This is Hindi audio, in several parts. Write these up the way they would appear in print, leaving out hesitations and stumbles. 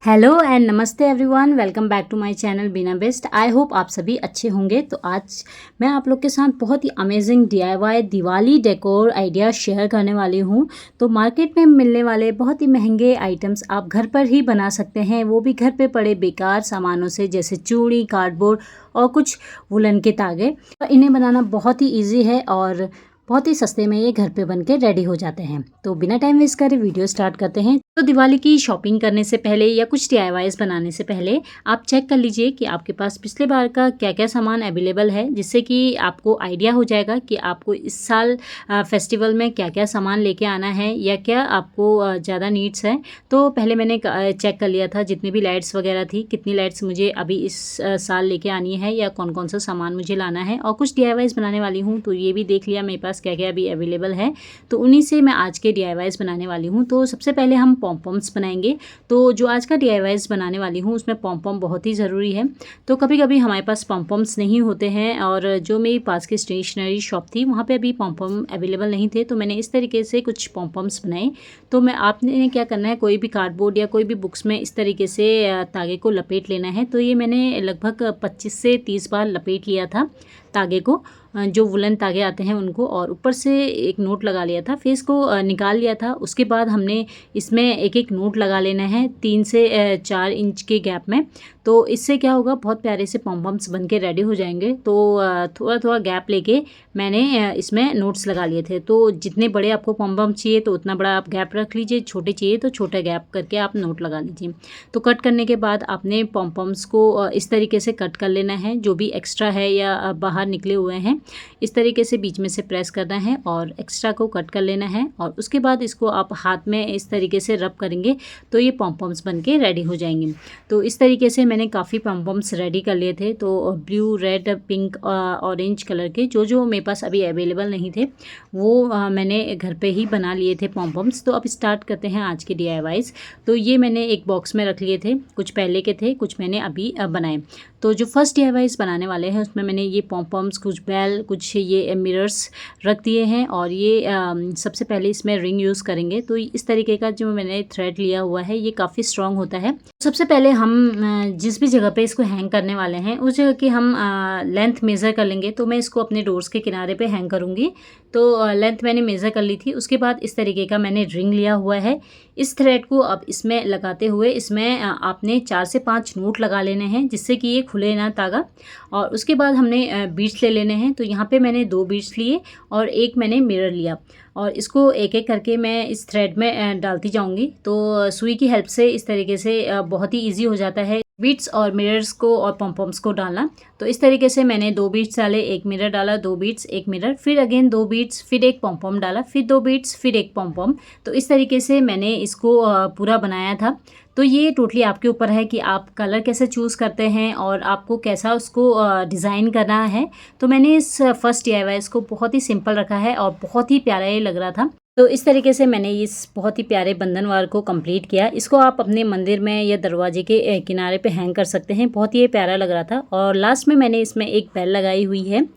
हेलो एंड नमस्ते everyone, welcome back to my channel Beena best. I hope आप सभी अच्छे होंगे। तो आज मैं आप लोग के साथ बहुत ही amazing DIY Diwali decor idea share करने वाली हूँ। तो मार्केट में मिलने वाले बहुत ही महंगे आइटम्स आप घर पर ही बना सकते हैं, वो भी घर पे पड़े बेकार सामानों से, जैसे चूड़ी, कार्डबोर्ड और कुछ वुलन के तागे। तो इन्हें बनाना बहुत ही ईजी है और बहुत ही सस्ते में ये घर पे बन के रेडी हो जाते हैं। तो बिना टाइम वेस्ट करे वीडियो स्टार्ट करते हैं। तो दिवाली की शॉपिंग करने से पहले या कुछ DIYs बनाने से पहले आप चेक कर लीजिए कि आपके पास पिछले बार का क्या क्या सामान अवेलेबल है, जिससे कि आपको आइडिया हो जाएगा कि आपको इस साल फेस्टिवल में क्या क्या सामान लेके आना है या क्या आपको ज़्यादा नीड्स है। तो पहले मैंने चेक कर लिया था जितनी भी लाइट्स वगैरह थी, कितनी लाइट्स मुझे अभी इस साल लेके आनी है या कौन कौन सा सामान मुझे लाना है। और कुछ DIYs बनाने वाली हूँ, तो ये भी देख लिया मेरे पास क्या क्या अभी अवेलेबल है। तो उन्हीं से मैं आज के DIYs बनाने वाली हूँ। तो सबसे पहले हम पॉम्पम्स बनाएंगे। तो जो आज का DIYs बनाने वाली हूँ उसमें पॉम्पम बहुत ही ज़रूरी है। तो कभी कभी हमारे पास पॉम्पम्स नहीं होते हैं, और जो मेरी पास की स्टेशनरी शॉप थी वहाँ पे अभी पॉम्पम अवेलेबल नहीं थे, तो मैंने इस तरीके से कुछ पॉम्पम्स बनाए। तो आपने क्या करना है, कोई भी कार्डबोर्ड या कोई भी बुक्स में इस तरीके से तागे को लपेट लेना है। तो ये मैंने लगभग 25 से 30 बार लपेट लिया था तागे को, जो वुलन तागे आते हैं उनको, और ऊपर से एक नोट लगा लिया था, फेस को निकाल लिया था। उसके बाद हमने इसमें एक एक नोट लगा लेना है 3 से 4 इंच के गैप में। तो इससे क्या होगा, बहुत प्यारे से पॉम्पम्स बन के रेडी हो जाएंगे। तो थोड़ा थोड़ा गैप लेके मैंने इसमें नोट्स लगा लिए थे। तो जितने बड़े आपको पॉम्पम चाहिए तो उतना बड़ा आप गैप रख लीजिए, छोटे चाहिए तो छोटा गैप करके आप नोट लगा लीजिए। तो कट करने के बाद आपने पॉम्पम्स को इस तरीके से कट कर लेना है, जो भी एक्स्ट्रा है या बाहर निकले हुए हैं इस तरीके से बीच में से प्रेस करना है और एक्स्ट्रा को कट कर लेना है। और उसके बाद इसको आप हाथ में इस तरीके से रब करेंगे तो ये पॉम्पम्स बन के रेडी हो जाएंगे। तो इस तरीके से मैंने काफ़ी पॉम्पम्स रेडी कर लिए थे। तो blue, red, pink, orange colour के जो मेरे पास अभी अवेलेबल नहीं थे वो मैंने घर पे ही बना लिए थे पॉम्पम्स। तो अब स्टार्ट करते हैं आज के DIYs। तो ये मैंने एक बॉक्स में रख लिए थे, कुछ पहले के थे, कुछ मैंने अभी बनाए। तो जो फर्स्ट DIYs बनाने वाले हैं उसमें मैंने ये पॉम्पम्स, कुछ बेल, कुछ ये मिरर्स रख दिए हैं। और ये सबसे पहले इसमें रिंग यूज़ करेंगे। तो इस तरीके का जो मैंने थ्रेड लिया हुआ है ये काफ़ी स्ट्रॉन्ग होता है। सबसे पहले हम जिस भी जगह पे इसको हैंग करने वाले हैं उस जगह की हम लेंथ मेज़र कर लेंगे। तो मैं इसको अपने डोर्स के किनारे पे हैंग करूँगी। तो लेंथ मैंने मेज़र कर ली थी। उसके बाद इस तरीके का मैंने रिंग लिया हुआ है। इस थ्रेड को अब इसमें लगाते हुए इसमें आपने 4 से 5 नोट लगा लेने हैं, जिससे कि ये खुले ना तागा। और उसके बाद हमने बीड्स ले लेने हैं। तो यहाँ पे मैंने 2 बीड्स लिए और एक मैंने मिरर लिया, और इसको एक एक करके मैं इस थ्रेड में डालती जाऊँगी। तो सुई की हेल्प से इस तरीके से बहुत ही ईजी हो जाता है बीड्स और मिरर्स को और पॉम्पम्स को डालना। तो इस तरीके से मैंने 2 बीड्स डाले, एक मिरर डाला, 2 बीड्स, एक मिरर, फिर अगेन 2 बीड्स, फिर एक पॉम्पम डाला, फिर 2 बीड्स, फिर एक पॉम्पम। तो इस तरीके से मैंने इसको पूरा बनाया था। तो ये टोटली आपके ऊपर है कि आप कलर कैसे चूज़ करते हैं और आपको कैसा उसको डिज़ाइन करना है। तो मैंने इस फर्स्ट DIY को बहुत ही सिंपल रखा है और बहुत ही प्यारा ये लग रहा था। तो इस तरीके से मैंने इस बहुत ही प्यारे बंधनवार को कंप्लीट किया। इसको आप अपने मंदिर में या दरवाजे के किनारे पे हैंग कर सकते हैं, बहुत ही प्यारा लग रहा था। और लास्ट में मैंने इसमें एक बेल लगाई हुई है।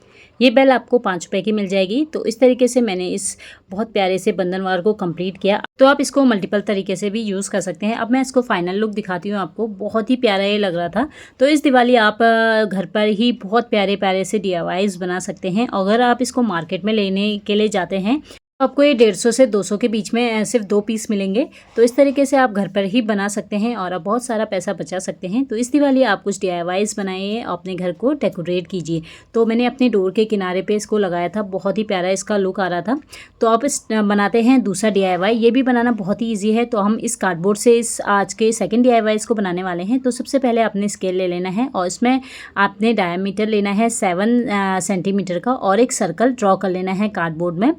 ये बेल आपको 5 रुपए की मिल जाएगी। तो इस तरीके से मैंने इस बहुत प्यारे से बंधनवार को कंप्लीट किया। तो आप इसको मल्टीपल तरीके से भी यूज़ कर सकते हैं। अब मैं इसको फाइनल लुक दिखाती हूँ आपको, बहुत ही प्यारा ये लग रहा था। तो इस दिवाली आप घर पर ही बहुत प्यारे प्यारे से DIYs बना सकते हैं। अगर आप इसको मार्केट में लेने के लिए जाते हैं आपको ये 150 से 200 के बीच में सिर्फ 2 पीस मिलेंगे। तो इस तरीके से आप घर पर ही बना सकते हैं और आप बहुत सारा पैसा बचा सकते हैं। तो इस दिवाली आप कुछ DIYs बनाइए, अपने घर को डेकोरेट कीजिए। तो मैंने अपने डोर के किनारे पे इसको लगाया था, बहुत ही प्यारा इसका लुक आ रहा था। तो आप बनाते हैं दूसरा DIY। ये भी बनाना बहुत ही ईजी है। तो हम इस कार्डबोर्ड से इस आज के सेकेंड DIYs को बनाने वाले हैं। तो सबसे पहले आपने स्केल ले लेना है और इसमें आपने डायमीटर लेना है 7 सेंटीमीटर का, और एक सर्कल ड्रॉ कर लेना है कार्डबोर्ड में।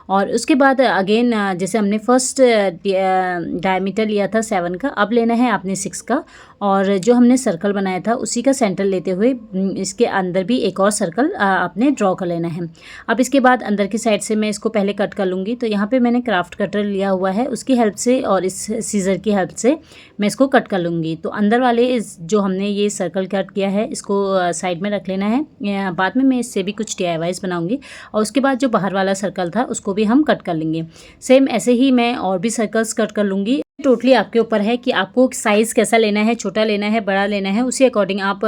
और उसके बाद अगेन जैसे हमने फर्स्ट डायमीटर लिया था 7 का, अब लेना है आपने 6 का, और जो हमने सर्कल बनाया था उसी का सेंटर लेते हुए इसके अंदर भी एक और सर्कल आपने ड्रॉ कर लेना है। अब इसके बाद अंदर की साइड से मैं इसको पहले कट कर लूँगी। तो यहाँ पे मैंने क्राफ्ट कटर लिया हुआ है, उसकी हेल्प से और इस सीज़र की हेल्प से मैं इसको कट कर लूँगी। तो अंदर वाले जो हमने ये सर्कल कट किया है इसको साइड में रख लेना है। बाद में मैं इससे भी कुछ DIYs बनाऊँगी। और उसके बाद जो बाहर वाला सर्कल था उसको भी हम कट कर लेंगे। सेम ऐसे ही मैं और भी सर्कल्स कट कर लूँगी। टोटली आपके ऊपर है कि आपको साइज़ कैसा लेना है, छोटा लेना है, बड़ा लेना है, उसी अकॉर्डिंग आप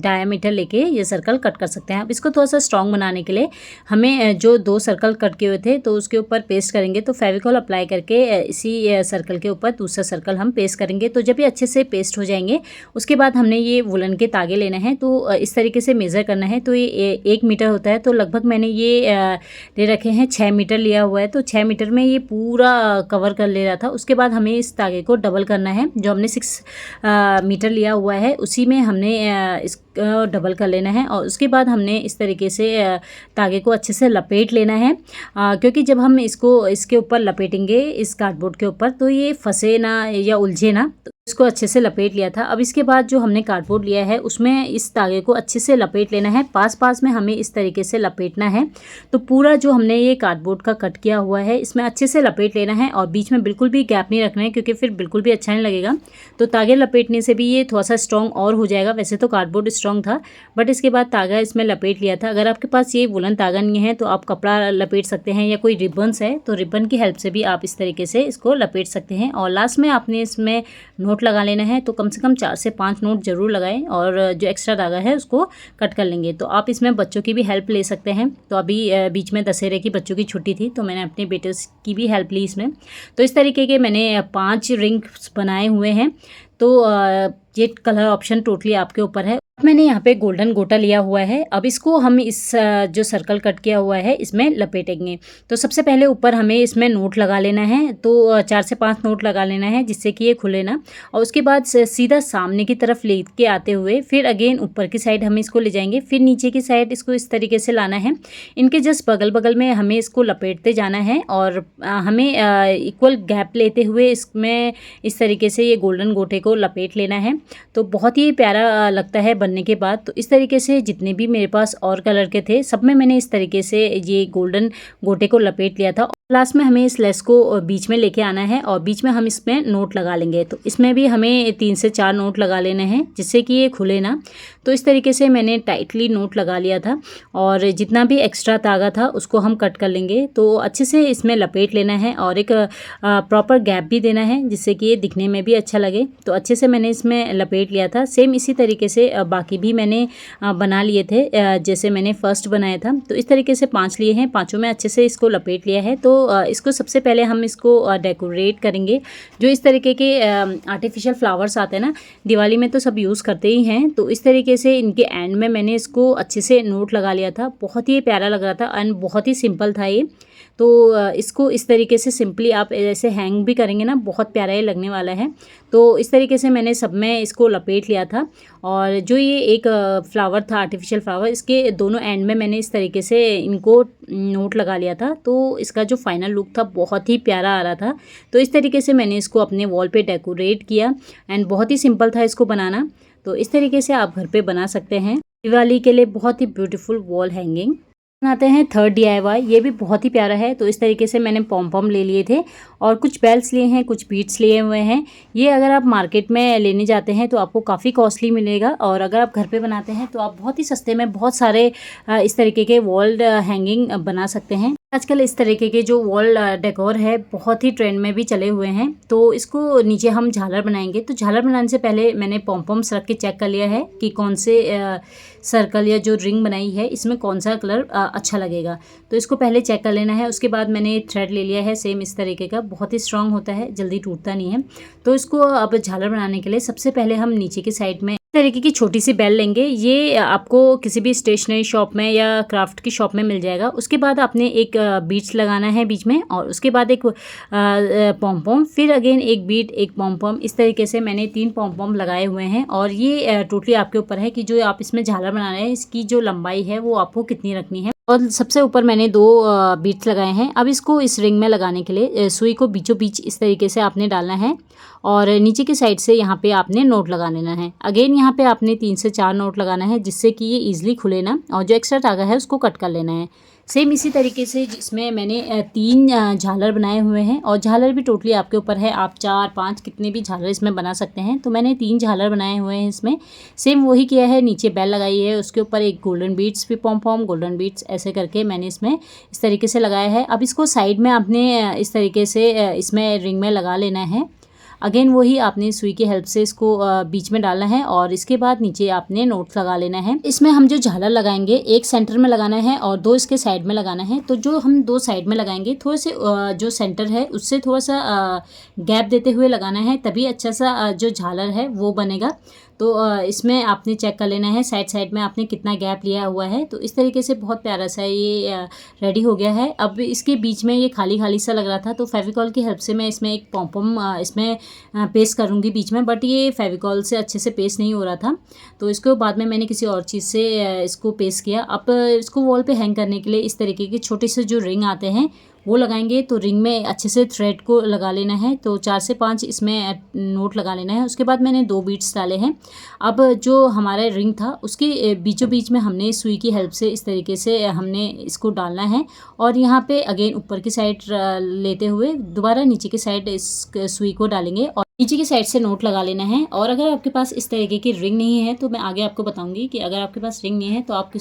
डायमीटर लेके ये सर्कल कट कर सकते हैं। अब इसको थोड़ा सा स्ट्रॉन्ग बनाने के लिए हमें जो 2 सर्कल कट किए हुए थे तो उसके ऊपर पेस्ट करेंगे। तो फेविकॉल अप्लाई करके इसी सर्कल के ऊपर दूसरा सर्कल हम पेस्ट करेंगे। तो जब ये अच्छे से पेस्ट हो जाएंगे उसके बाद हमने ये वुलन के तागे लेना है। तो इस तरीके से मेज़र करना है। तो ये 1 मीटर होता है, तो लगभग मैंने ये ले रखे हैं 6 मीटर लिया हुआ है। तो 6 मीटर में ये पूरा कवर कर ले रहा था। उसके बाद हमें इस तागे को डबल करना है। जो हमने 6 मीटर लिया हुआ है उसी में हमने इसको डबल कर लेना है। और उसके बाद हमने इस तरीके से तागे को अच्छे से लपेट लेना है, क्योंकि जब हम इसको इसके ऊपर लपेटेंगे इस कार्डबोर्ड के ऊपर तो ये फंसे ना या उलझे ना। तो इसको अच्छे से लपेट लिया था। अब इसके बाद जो हमने कार्डबोर्ड लिया है उसमें इस तागे को अच्छे से लपेट लेना है। पास में हमें इस तरीके से लपेटना है। तो पूरा जो हमने ये कार्डबोर्ड का कट किया हुआ है इसमें अच्छे से लपेट लेना है और बीच में बिल्कुल भी गैप नहीं रखना है, क्योंकि फिर बिल्कुल भी अच्छा नहीं लगेगा। तो तागे लपेटने से भी ये थोड़ा सा स्ट्रॉन्ग और हो जाएगा। वैसे तो कार्डबोर्ड स्ट्रॉन्ग था बट इसके बाद तागा इसमें लपेट लिया था। अगर आपके पास ये वुलन तागा नहीं है तो आप कपड़ा लपेट सकते हैं, या कोई रिबन्स है तो रिबन की हेल्प से भी आप इस तरीके से इसको लपेट सकते हैं। और लास्ट में आपने इसमें नोट लगा लेना है। तो कम से कम 4 से 5 नोट ज़रूर लगाएं और जो एक्स्ट्रा धागा है उसको कट कर लेंगे। तो आप इसमें बच्चों की भी हेल्प ले सकते हैं। तो अभी बीच में दशहरे की बच्चों की छुट्टी थी तो मैंने अपने बेटे की भी हेल्प ली इसमें। तो इस तरीके के मैंने 5 रिंग्स बनाए हुए हैं। तो ये कलर ऑप्शन टोटली आपके ऊपर है। मैंने यहाँ पे गोल्डन गोटा लिया हुआ है। अब इसको हम इस जो सर्कल कट किया हुआ है इसमें लपेटेंगे। तो सबसे पहले ऊपर हमें इसमें नोट लगा लेना है। तो 4 से 5 नोट लगा लेना है जिससे कि ये खुले ना। और उसके बाद सीधा सामने की तरफ लेके आते हुए फिर अगेन ऊपर की साइड हम इसको ले जाएंगे। फिर नीचे की साइड इसको इस तरीके से लाना है। इनके जस्ट बगल में हमें इसको लपेटते जाना है और हमें इक्वल गैप लेते हुए इसमें इस तरीके से ये गोल्डन गोटे को लपेट लेना है। तो बहुत ही प्यारा लगता है बनने के बाद। तो इस तरीके से जितने भी मेरे पास और कलर के थे सब में मैंने इस तरीके से ये गोल्डन गोटे को लपेट लिया था। लास्ट में हमें इस लेस को बीच में लेके आना है और बीच में हम इसमें नोट लगा लेंगे। तो इसमें भी हमें 3 से 4 नोट लगा लेने हैं जिससे कि ये खुले ना। तो इस तरीके से मैंने टाइटली नोट लगा लिया था और जितना भी एक्स्ट्रा तागा था उसको हम कट कर लेंगे। तो अच्छे से इसमें लपेट लेना है और एक प्रॉपर गैप भी देना है जिससे कि ये दिखने में भी अच्छा लगे। तो अच्छे से मैंने इसमें लपेट लिया था। सेम इसी तरीके से बाकी भी मैंने बना लिए थे जैसे मैंने फर्स्ट बनाया था। तो इस तरीके से 5 लिए हैं, 5 में अच्छे से इसको लपेट लिया है। तो इसको सबसे पहले हम इसको डेकोरेट करेंगे। जो इस तरीके के आर्टिफिशियल फ्लावर्स आते हैं ना, दिवाली में तो सब यूज़ करते ही हैं। तो इस तरीके से इनके एंड में मैंने इसको अच्छे से नोट लगा लिया था। बहुत ही प्यारा लग रहा था एंड बहुत ही सिंपल था ये। तो इसको इस तरीके से सिंपली आप ऐसे हैंग भी करेंगे ना, बहुत प्यारा ये लगने वाला है। तो इस तरीके से मैंने सब में इसको लपेट लिया था। और जो ये एक फ्लावर था आर्टिफिशियल फ्लावर, इसके दोनों एंड में मैंने इस तरीके से इनको नोट लगा लिया था। तो इसका जो फाइनल लुक था बहुत ही प्यारा आ रहा था। तो इस तरीके से मैंने इसको अपने वॉल पे डेकोरेट किया एंड बहुत ही सिंपल था इसको बनाना। तो इस तरीके से आप घर पे बना सकते हैं दिवाली के लिए बहुत ही ब्यूटीफुल वॉल हैंगिंग। बनाते हैं थर्ड DIY। ये भी बहुत ही प्यारा है। तो इस तरीके से मैंने पॉम ले लिए थे और कुछ बेल्स लिए हैं, कुछ बीड्स लिए हुए हैं। ये अगर आप मार्केट में लेने जाते हैं तो आपको काफ़ी कॉस्टली मिलेगा और अगर आप घर पे बनाते हैं तो आप बहुत ही सस्ते में बहुत सारे इस तरीके के वॉल हैंगिंग बना सकते हैं। आजकल इस तरीके के जो वॉल डेकोर है बहुत ही ट्रेंड में भी चले हुए हैं। तो इसको नीचे हम झालर बनाएंगे। तो झालर बनाने से पहले मैंने पॉम्स रख के चेक कर लिया है कि कौन से सर्कल या जो रिंग बनाई है इसमें कौन सा कलर अच्छा लगेगा। तो इसको पहले चेक कर लेना है। उसके बाद मैंने थ्रेड ले लिया है सेम इस तरीके का, बहुत ही स्ट्रांग होता है, जल्दी टूटता नहीं है। तो इसको अब झालर बनाने के लिए सबसे पहले हम नीचे की साइड में तरीके की छोटी सी बेल लेंगे। ये आपको किसी भी स्टेशनरी शॉप में या क्राफ्ट की शॉप में मिल जाएगा। उसके बाद आपने एक बीड्स लगाना है बीच में और उसके बाद एक पॉम, फिर अगेन एक बीड, एक पॉम। इस तरीके से मैंने 3 पॉम लगाए हुए हैं। और ये टोटली आपके ऊपर है कि जो आप इसमें झालर बना रहे हैं इसकी जो लंबाई है वो आपको कितनी रखनी है। और सबसे ऊपर मैंने 2 बीड्स लगाए हैं। अब इसको इस रिंग में लगाने के लिए सुई को बीचों बीच इस तरीके से आपने डालना है और नीचे की साइड से यहाँ पे आपने नोट लगा लेना है। अगेन यहाँ पे आपने 3 से 4 नोट लगाना है जिससे कि ये ईजिली खुले ना, और जो एक्स्ट्रा धागा है उसको कट कर लेना है। सेम इसी तरीके से जिसमें मैंने 3 झालर बनाए हुए हैं, और झालर भी टोटली आपके ऊपर है, आप 4-5 कितने भी झालर इसमें बना सकते हैं। तो मैंने 3 झालर बनाए हुए हैं इसमें। सेम वही किया है, नीचे बेल लगाई है, उसके ऊपर एक गोल्डन बीड्स भी पॉम गोल्डन बीड्स ऐसे करके मैंने इसमें इस तरीके से लगाया है। अब इसको साइड में आपने इस तरीके से इसमें रिंग में लगा लेना है। अगेन वही आपने सुई की हेल्प से इसको बीच में डालना है, और इसके बाद नीचे आपने नोट्स लगा लेना है। इसमें हम जो झालर लगाएंगे, एक सेंटर में लगाना है और 2 इसके साइड में लगाना है। तो जो हम 2 साइड में लगाएंगे, थोड़े से जो सेंटर है उससे थोड़ा सा गैप देते हुए लगाना है, तभी अच्छा सा जो झालर है वो बनेगा। तो इसमें आपने चेक कर लेना है साइड में आपने कितना गैप लिया हुआ है। तो इस तरीके से बहुत प्यारा सा ये रेडी हो गया है। अब इसके बीच में ये खाली खाली सा लग रहा था, तो फेविकॉल की हेल्प से मैं इसमें एक पॉम इसमें पेस्ट करूँगी बीच में, बट ये फेविकॉल से अच्छे से पेस्ट नहीं हो रहा था। तो इसको बाद में मैंने किसी और चीज़ से इसको पेस्ट किया। अब इसको वॉल पे हैंग करने के लिए इस तरीके के छोटे से जो रिंग आते हैं वो लगाएंगे। तो रिंग में अच्छे से थ्रेड को लगा लेना है। तो 4 से 5 इसमें नोट लगा लेना है। उसके बाद मैंने 2 बीड्स डाले हैं। अब जो हमारा रिंग था उसके बीचों बीच में हमने सुई की हेल्प से इस तरीके से हमने इसको डालना है, और यहाँ पे अगेन ऊपर की साइड लेते हुए दोबारा नीचे की साइड इस सुई को डालेंगे और नीचे की साइड से नोट लगा लेना है। और अगर आपके पास इस तरीके की रिंग नहीं है तो मैं आगे आपको बताऊंगी कि अगर आपके पास रिंग नहीं है तो आप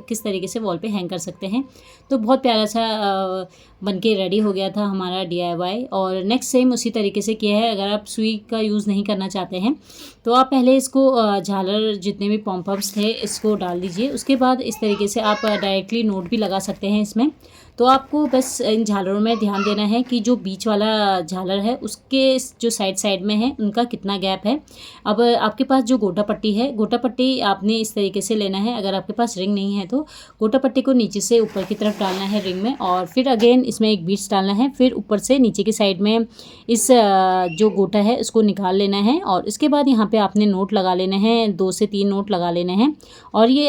किस तरीके से वॉल पे हैंग कर सकते हैं। तो बहुत प्यारा सा बनके रेडी हो गया था हमारा DIY। और नेक्स्ट सेम उसी तरीके से किया है। अगर आप सुई का यूज़ नहीं करना चाहते हैं तो आप पहले इसको झालर जितने भी पॉम्पम्स थे इसको डाल दीजिए। उसके बाद इस तरीके से आप डायरेक्टली नोट भी लगा सकते हैं इसमें। तो आपको बस इन झालरों में ध्यान देना है कि जो बीच वाला झालर है उसके जो साइड में है उनका कितना गैप है। अब आपके पास जो गोटा पट्टी है, गोटा पट्टी आपने इस तरीके से लेना है। अगर आपके पास रिंग नहीं है तो गोटा पट्टी को नीचे से ऊपर की तरफ डालना है रिंग में, और फिर अगेन इसमें एक बीड्स डालना है। फिर ऊपर से नीचे की साइड में इस जो गोटा है उसको निकाल लेना है, और इसके बाद यहाँ पे आपने नोट लगा लेने हैं, 2 से 3 नोट लगा लेने हैं, और ये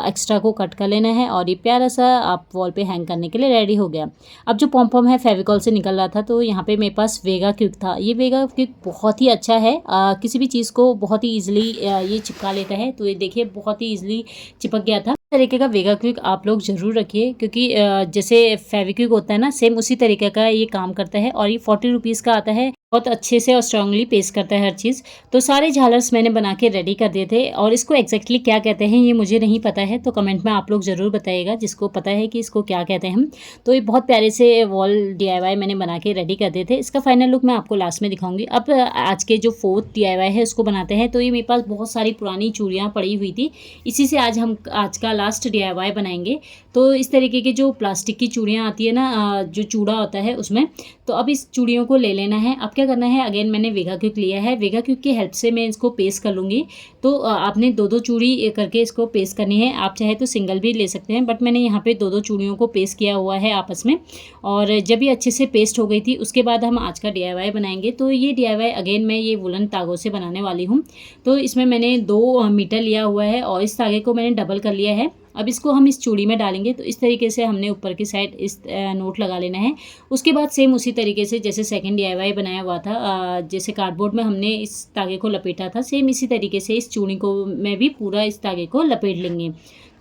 एक्स्ट्रा को कट कर लेना है। और ये प्यारा सा आप वॉल पे हैंग करने के लिए रेडी हो गया। अब जो पॉम है फेविकॉल से निकल रहा था, तो यहाँ पे मेरे पास वेगा क्विक था। ये वेगा क्विक बहुत ही अच्छा है, किसी भी चीज़ को बहुत ही ईजिली ये चिपका लेता है। तो ये देखिए बहुत ही ईजिली चिपक गया था। तरीके का वेगा क्विक आप लोग ज़रूर रखिए, क्योंकि जैसे फेविक्विक होता है ना, सेम उसी तरीके का ये काम करता है। और ये 40 रुपीज़ का आता है, बहुत अच्छे से और स्ट्रांगली पेस्ट करता है हर चीज़। तो सारे झालर्स मैंने बना के रेडी कर दिए थे, और इसको एग्जैक्टली क्या कहते हैं ये मुझे नहीं पता है, तो कमेंट में आप लोग ज़रूर बताइएगा जिसको पता है कि इसको क्या कहते हैं हम। तो ये बहुत प्यारे से वॉल DIY मैंने बना के रेडी कर दिए थे। इसका फाइनल लुक मैं आपको लास्ट में दिखाऊंगी। अब आज के जो 4th DIY है उसको बनाते हैं। तो ये मेरे पास बहुत सारी पुरानी चूड़ियाँ पड़ी हुई थी, इसी से हम आज का लास्ट DIY बनाएंगे। तो इस तरीके की जो प्लास्टिक की चूड़ियाँ आती है ना, जो चूड़ा होता है उसमें, तो अब इस चूड़ियों को ले लेना है। अब क्या करना है, अगेन मैंने वेगा क्विक लिया है। वेगा क्विक की हेल्प से मैं इसको पेस्ट कर लूँगी। तो आपने 2-2 चूड़ी करके इसको पेस्ट करनी है। आप चाहे तो सिंगल भी ले सकते हैं, बट मैंने यहाँ पे 2-2 चूड़ियों को पेस्ट किया हुआ है आपस में। और जब ये अच्छे से पेस्ट हो गई थी उसके बाद हम आज का DIY बनाएंगे। तो ये DIY अगेन मैं ये वुलन तागों से बनाने वाली हूँ। तो इसमें मैंने 2 मीटर लिया हुआ है, और इस धागे को मैंने डबल कर लिया है। अब इसको हम इस चूड़ी में डालेंगे। तो इस तरीके से हमने ऊपर की साइड इस नोट लगा लेना है। उसके बाद सेम उसी तरीके से जैसे सेकंड DIY बनाया हुआ था, जैसे कार्डबोर्ड में हमने इस धागे को लपेटा था, सेम इसी तरीके से इस चूड़ी को में भी पूरा इस धागे को लपेट लेंगे।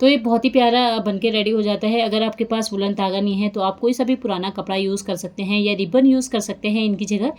तो ये बहुत ही प्यारा बनके रेडी हो जाता है। अगर आपके पास वुलन धागा नहीं है तो आप कोई सा भी पुराना कपड़ा यूज़ कर सकते हैं, या रिबन यूज़ कर सकते हैं इनकी जगह।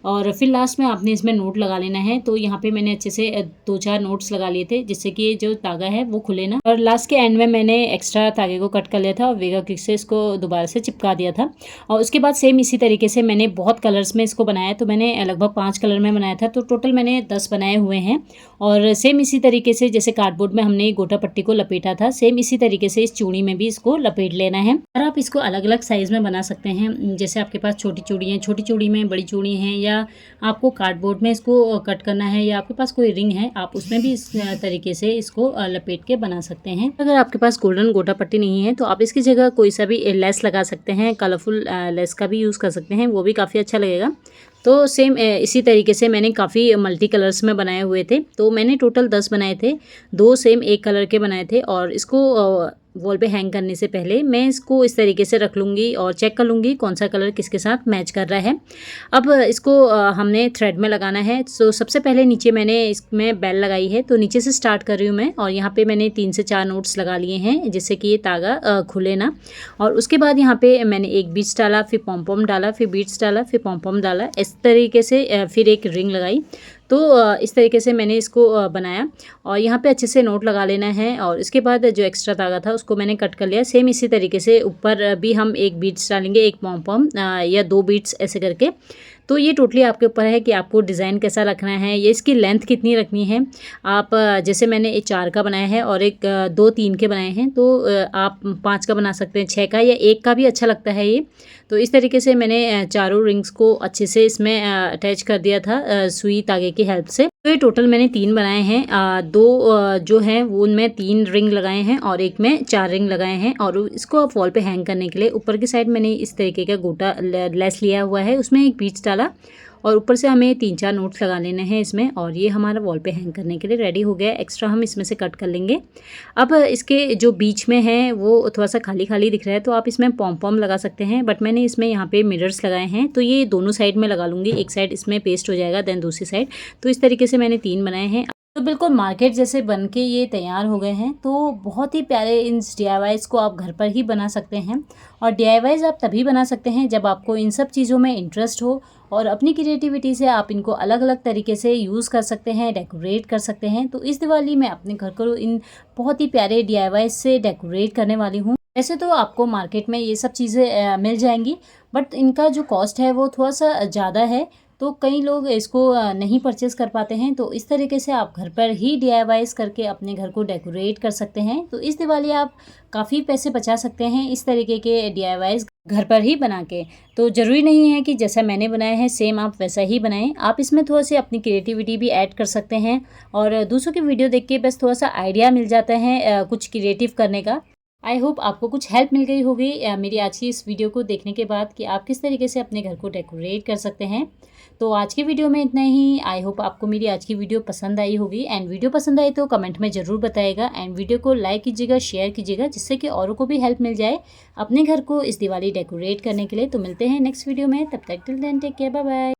और फिर लास्ट में आपने इसमें नोट लगा लेना है। तो यहाँ पे मैंने अच्छे से 2-4 नोट्स लगा लिए थे, जिससे कि जो धागा है वो खुले ना। और लास्ट के एंड में मैंने एक्स्ट्रा धागे को कट कर लिया था और वेगा क्विक से इसको दोबारा से चिपका दिया था। और उसके बाद सेम इसी तरीके से मैंने बहुत कलर्स में इसको बनाया। तो मैंने लगभग 5 कलर में बनाया था, तो टोटल मैंने 10 बनाए हुए हैं। और सेम इसी तरीके से जैसे कार्डबोर्ड में हमने गोटा पट्टी को लपेटा था, सेम इसी तरीके से इस चूड़ी में भी इसको लपेट लेना है। और आप इसको अलग अलग साइज़ में बना सकते हैं। जैसे आपके पास छोटी चूड़ी है, छोटी चूड़ी में बड़ी चूड़ी हैं, या आपको कार्डबोर्ड में इसको कट करना है, या आपके पास कोई रिंग है आप उसमें भी इस तरीके से इसको लपेट के बना सकते हैं। अगर आपके पास गोल्डन गोटा पट्टी नहीं है तो आप इसकी जगह कोई सा भी लेस लगा सकते हैं, कलरफुल लेस का भी यूज़ कर सकते हैं, वो भी काफ़ी अच्छा लगेगा। तो सेम इसी तरीके से मैंने काफ़ी मल्टी कलर्स में बनाए हुए थे। तो मैंने टोटल 10 बनाए थे, 2 सेम एक कलर के बनाए थे। और इसको वॉल पे हैंग करने से पहले मैं इसको इस तरीके से रख लूँगी और चेक कर लूँगी कौन सा कलर किसके साथ मैच कर रहा है। अब इसको हमने थ्रेड में लगाना है। तो सबसे पहले नीचे मैंने इसमें बेल लगाई है, तो नीचे से स्टार्ट कर रही हूँ मैं, और यहाँ पे मैंने 3 से 4 नोट्स लगा लिए हैं जिससे कि ये तागा खुले ना। और उसके बाद यहाँ पे मैंने एक बीड्स डाला, फिर पॉम डाला, फिर बीड्स डाला, फिर पॉम डाला, इस तरीके से फिर एक रिंग लगाई। तो इस तरीके से मैंने इसको बनाया और यहाँ पे अच्छे से नोट लगा लेना है। और इसके बाद जो एक्स्ट्रा धागा था उसको मैंने कट कर लिया। सेम इसी तरीके से ऊपर भी हम एक बीड्स डालेंगे, एक पॉम या 2 बीड्स ऐसे करके। तो ये टोटली आपके ऊपर है कि आपको डिज़ाइन कैसा रखना है, ये इसकी लेंथ कितनी रखनी है। आप जैसे मैंने एक 4 का बनाया है और एक 2-3 के बनाए हैं, तो आप 5 का बना सकते हैं, 6 का या 1 का भी अच्छा लगता है ये। तो इस तरीके से मैंने चारों रिंग्स को अच्छे से इसमें अटैच कर दिया था सुई धागे की हेल्प से। तो ये टोटल मैंने 3 बनाए हैं, 2 जो हैं वो उनमें 3 रिंग लगाए हैं और एक में 4 रिंग लगाए हैं। और इसको आप वॉल पे हैंग करने के लिए ऊपर की साइड मैंने इस तरीके का गोटा लेस लिया हुआ है, उसमें एक बीड्स डाला और ऊपर से हमें 3-4 नोट्स लगा लेने हैं इसमें। और ये हमारा वॉल पे हैंग करने के लिए रेडी हो गया। एक्स्ट्रा हम इसमें से कट कर लेंगे। अब इसके जो बीच में है वो थोड़ा सा खाली खाली दिख रहा है, तो आप इसमें पॉम लगा सकते हैं, बट मैंने इसमें यहाँ पे मिरर्स लगाए हैं, तो ये दोनों साइड में लगा लूँगी। एक साइड इसमें पेस्ट हो जाएगा, देन दूसरी साइड। तो इस तरीके से मैंने 3 बनाए हैं। तो बिल्कुल मार्केट जैसे बन के ये तैयार हो गए हैं। तो बहुत ही प्यारे इन DIYs को आप घर पर ही बना सकते हैं। और DIYs आप तभी बना सकते हैं जब आपको इन सब चीज़ों में इंटरेस्ट हो और अपनी क्रिएटिविटी से आप इनको अलग अलग तरीके से यूज़ कर सकते हैं, डेकोरेट कर सकते हैं। तो इस दिवाली मैं अपने घर को इन बहुत ही प्यारे DIYs से डेकोरेट करने वाली हूँ। वैसे तो आपको मार्केट में ये सब चीज़ें मिल जाएंगी, बट इनका जो कॉस्ट है वो थोड़ा सा ज़्यादा है, तो कई लोग इसको नहीं परचेस कर पाते हैं। तो इस तरीके से आप घर पर ही DIYs करके अपने घर को डेकोरेट कर सकते हैं। तो इस दिवाली आप काफ़ी पैसे बचा सकते हैं इस तरीके के DIYs घर पर ही बना के। तो ज़रूरी नहीं है कि जैसा मैंने बनाया है सेम आप वैसा ही बनाएं, आप इसमें थोड़ा सी अपनी क्रिएटिविटी भी ऐड कर सकते हैं। और दूसरों की वीडियो देख के बस थोड़ा सा आइडिया मिल जाता है कुछ क्रिएटिव करने का। आई होप आपको कुछ हेल्प मिल गई होगी मेरी आज की इस वीडियो को देखने के बाद कि आप किस तरीके से अपने घर को डेकोरेट कर सकते हैं। तो आज की वीडियो में इतना ही। आई होप आपको मेरी आज की वीडियो पसंद आई होगी, एंड वीडियो पसंद आई तो कमेंट में ज़रूर बताइएगा, एंड वीडियो को लाइक कीजिएगा, शेयर कीजिएगा, जिससे कि औरों को भी हेल्प मिल जाए अपने घर को इस दिवाली डेकोरेट करने के लिए। तो मिलते हैं नेक्स्ट वीडियो में, तब तक till then take care, bye bye.